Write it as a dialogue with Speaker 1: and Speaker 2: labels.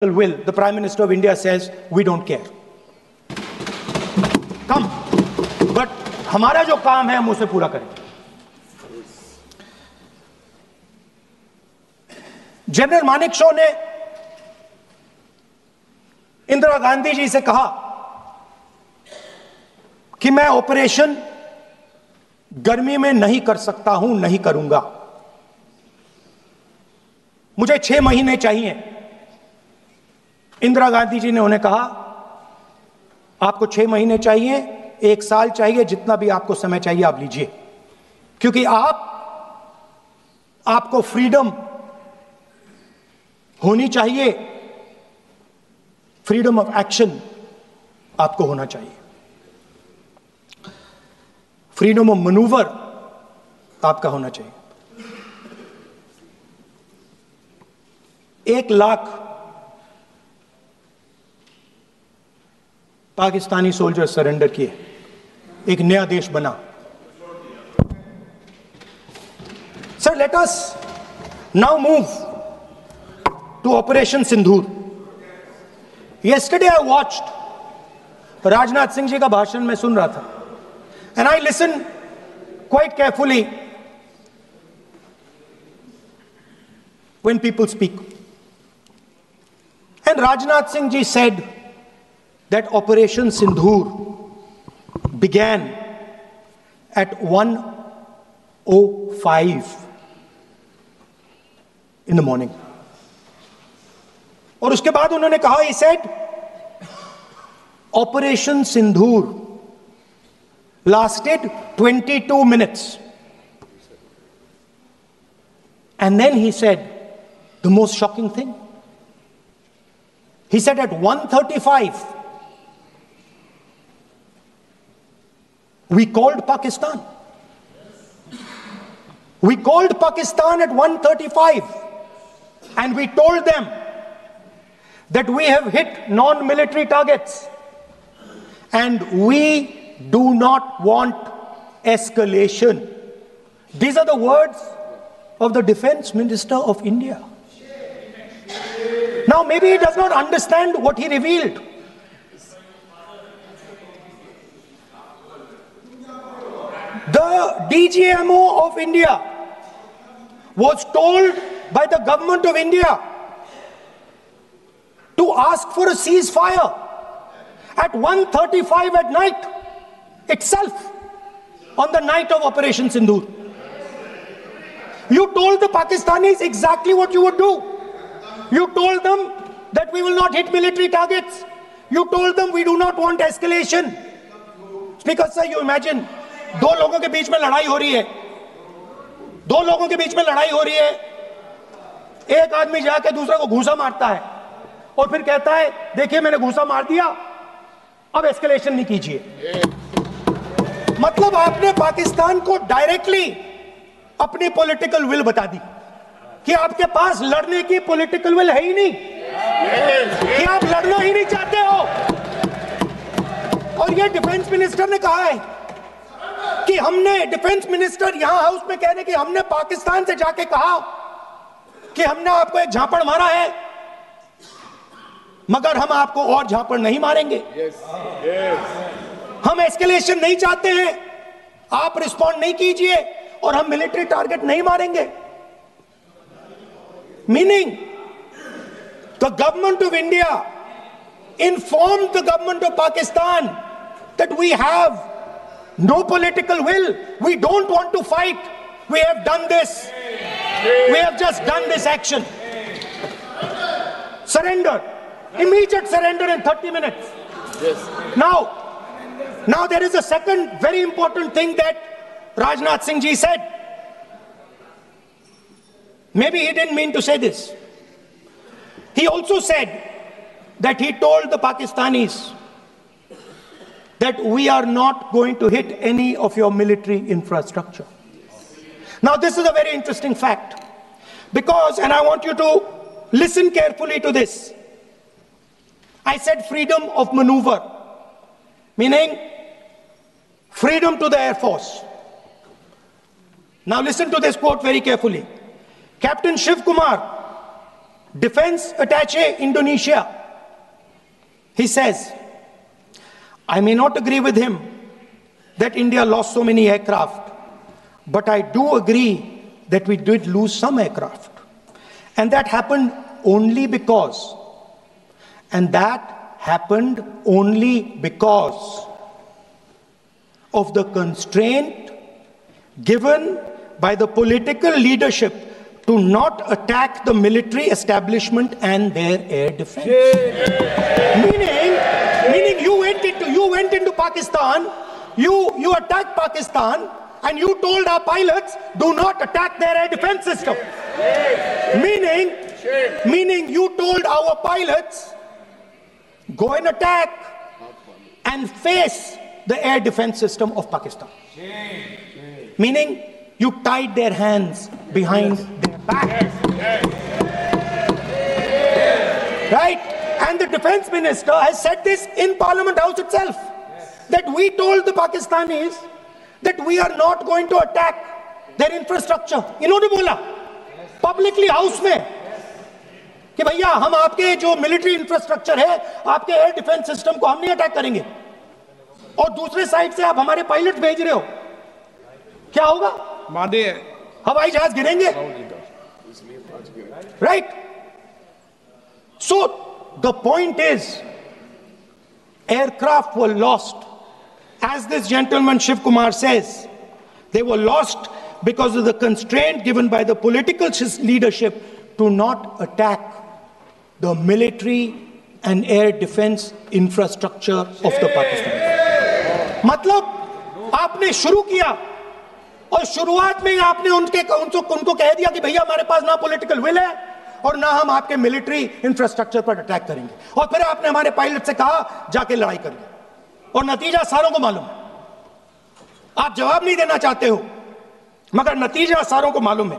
Speaker 1: will, the Prime Minister of India says, we don't care. Come, but हमारा जो काम है हम उसे पूरा करें. जनरल मानेकशॉ ने इंदिरा गांधी जी से कहा कि मैं ऑपरेशन गर्मी में नहीं कर सकता हूं, नहीं करूंगा, मुझे 6 महीने चाहिए. इंदिरा गांधी जी ने उन्हें कहा आपको 6 महीने चाहिए, 1 साल चाहिए, जितना भी आपको समय चाहिए आप लीजिए, क्योंकि आपको फ्रीडम होनी चाहिए, फ्रीडम ऑफ एक्शन आपको होना चाहिए, फ्रीडम ऑफ मैनूवर आपका होना चाहिए. 1 लाख पाकिस्तानी सोल्जर सरेंडर किए, एक नया देश बना. Sir, let us now move to Operation Sindoor. Yesterday I watched Rajnath Singh ji का भाषण में सुन रहा था, and I listened quite carefully when people speak. And Rajnath Singh ji said that Operation Sindoor began at 1:05 in the morning. और उसके बाद उन्होंने कहा, he said, Operation Sindoor lasted 22 minutes. And then he said the most shocking thing. He said at 1:35 we called Pakistan. We called Pakistan at 1:35 and we told them that we have hit non-military targets and we do not want escalation. These are the words of the Defense Minister of India. Now maybe he does not understand what he revealed. The DGMO of India was told by the government of India to ask for a ceasefire at 1:35 at night itself, on the night of Operation Sindoor. You told the Pakistanis exactly what you would do. You told them that we will not hit military targets. You told them we do not want escalation. Speaker sir, you imagine, 2 लोगों के बीच में लड़ाई हो रही है, 2 लोगों के बीच में लड़ाई हो रही है, एक आदमी जाके दूसरे को घूंसा मारता है और फिर कहता है देखिए मैंने घूंसा मार दिया, अब एस्केलेशन नहीं कीजिए. मतलब आपने पाकिस्तान को डायरेक्टली अपनी पॉलिटिकल विल बता दी कि आपके पास लड़ने की पॉलिटिकल विल है ही नहीं, कि आप लड़ना ही नहीं चाहते हो. और ये डिफेंस मिनिस्टर ने कहा है कि हमने, डिफेंस मिनिस्टर यहां हाउस में कह रहे कि हमने पाकिस्तान से जाके कहा कि हमने आपको एक झापड़ मारा है मगर हम आपको और झापड़ नहीं मारेंगे. हम एस्केलेशन नहीं चाहते हैं, आप रिस्पॉन्ड नहीं कीजिए और हम मिलिट्री टारगेट नहीं मारेंगे. Meaning the government of India informed the government of Pakistan that we have no political will, we don't want to fight, we have done this, we have just done this action. Surrender, immediate surrender in 30 minutes. Yes. Now there is a second very important thing that Rajnath Singh ji said. Maybe he didn't mean to say this. He also said that he told the Pakistanis that we are not going to hit any of your military infrastructure. Now this is a very interesting fact, because, and I want you to listen carefully to this, I said freedom of maneuver, meaning freedom to the Air Force. Now listen to this quote very carefully. Captain Shiv Kumar, defense attaché Indonesia, he says, I may not agree with him that India lost so many aircraft, but I do agree that we did lose some aircraft. And that happened only because of the constraint given by the political leadership to not attack the military establishment and their air defense. Meaning you went into Pakistan, you attacked Pakistan, and you told our pilots, do not attack their air defense system. Meaning you told our pilots, go and attack and face the air defense system of Pakistan. Meaning you tied their hands behind their back. Right? And the defense minister has said this in Parliament House itself, that we told the Pakistanis that we are not going to attack their infrastructure. इन्होंने बोला publicly house में कि भैया हम आपके जो military infrastructure है, आपके एयर डिफेंस सिस्टम को हम नहीं अटैक करेंगे, और दूसरे साइड से आप हमारे पायलट भेज रहे हो, क्या होगा? हवाई जहाज गिरेंगे. Right? So the point is, aircraft were lost. As this gentleman Shiv Kumar says, they were lost because of the constraint given by the political leadership to not attack the military and air defense infrastructure of the Pakistan. मतलब आपने शुरू किया और शुरुआत में आपने उनको कह दिया कि भैया हमारे पास ना पॉलिटिकल विल है और ना हम आपके मिलिट्री इंफ्रास्ट्रक्चर पर अटैक करेंगे, और फिर आपने हमारे पायलट से कहा जाके लड़ाई करिए, और नतीजा सारों को मालूम है. आप जवाब नहीं देना चाहते हो, मगर नतीजा सारों को मालूम है.